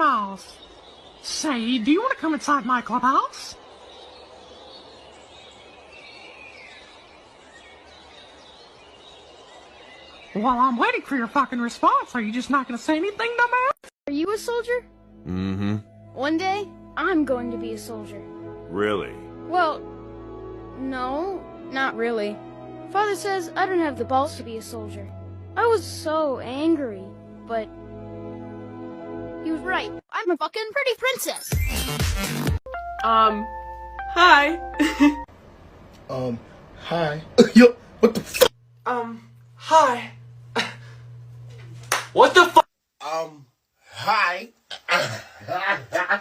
clubhouse. Say, do you want to come inside my clubhouse? While I'm waiting for your fucking response, are you just not gonna say anything, dumbass? Are you a soldier? Mm-hmm. One day, I'm going to be a soldier. Really? Well, no, not really. Father says I don't have the balls to be a soldier. I was so angry, but he was right. I'm a fucking pretty princess. Hi. Hi. Yo, what the f- Hi. What the fuck? Hi. Hi.